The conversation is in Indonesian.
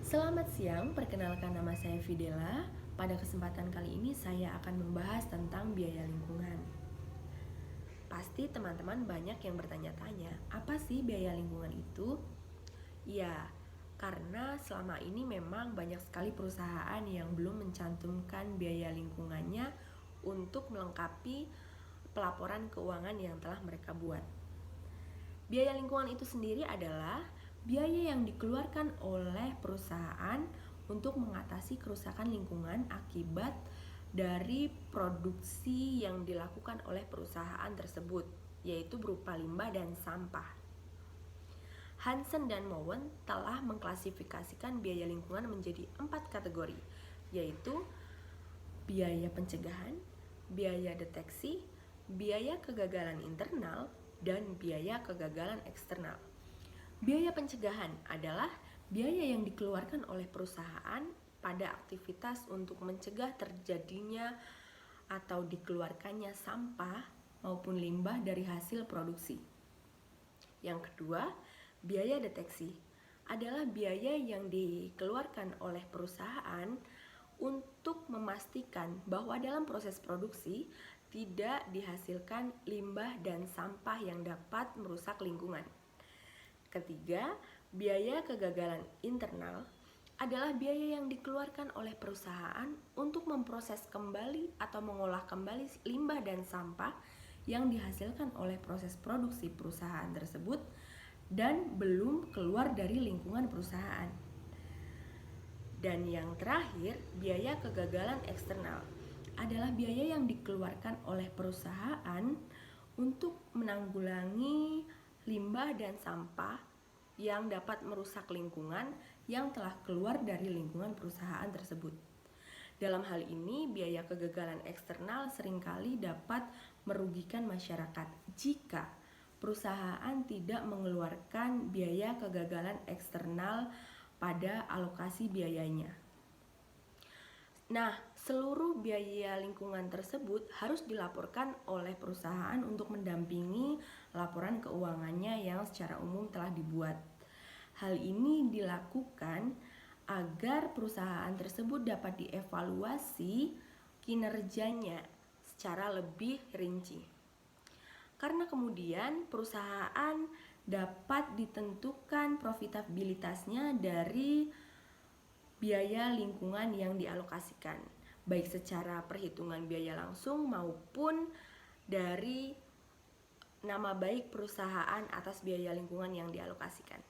Selamat siang, perkenalkan nama saya Fidela. Pada kesempatan kali ini saya akan membahas tentang biaya lingkungan. Pasti teman-teman banyak yang bertanya-tanya, apa sih biaya lingkungan itu? Ya, karena selama ini memang banyak sekali perusahaan yang belum mencantumkan biaya lingkungannya untuk melengkapi pelaporan keuangan yang telah mereka buat. Biaya lingkungan itu sendiri adalah biaya yang dikeluarkan oleh perusahaan untuk mengatasi kerusakan lingkungan akibat dari produksi yang dilakukan oleh perusahaan tersebut, yaitu berupa limbah dan sampah. Hansen dan Mowen telah mengklasifikasikan biaya lingkungan menjadi 4 kategori, yaitu biaya pencegahan, biaya deteksi, biaya kegagalan internal, dan biaya kegagalan eksternal. Biaya pencegahan adalah biaya yang dikeluarkan oleh perusahaan pada aktivitas untuk mencegah terjadinya atau dikeluarkannya sampah maupun limbah dari hasil produksi. Yang kedua, biaya deteksi adalah biaya yang dikeluarkan oleh perusahaan untuk memastikan bahwa dalam proses produksi tidak dihasilkan limbah dan sampah yang dapat merusak lingkungan. Ketiga, biaya kegagalan internal adalah biaya yang dikeluarkan oleh perusahaan untuk memproses kembali atau mengolah kembali limbah dan sampah yang dihasilkan oleh proses produksi perusahaan tersebut dan belum keluar dari lingkungan perusahaan. Dan yang terakhir, biaya kegagalan eksternal adalah biaya yang dikeluarkan oleh perusahaan untuk menanggulangi limbah dan sampah yang dapat merusak lingkungan yang telah keluar dari lingkungan perusahaan tersebut. Dalam hal ini, biaya kegagalan eksternal seringkali dapat merugikan masyarakat jika perusahaan tidak mengeluarkan biaya kegagalan eksternal pada alokasi biayanya. Nah, seluruh biaya lingkungan tersebut harus dilaporkan oleh perusahaan untuk mendampingi laporan keuangannya yang secara umum telah dibuat. Hal ini dilakukan agar perusahaan tersebut dapat dievaluasi kinerjanya secara lebih rinci. Karena kemudian perusahaan dapat ditentukan profitabilitasnya dari biaya lingkungan yang dialokasikan, baik secara perhitungan biaya langsung maupun dari nama baik perusahaan atas biaya lingkungan yang dialokasikan.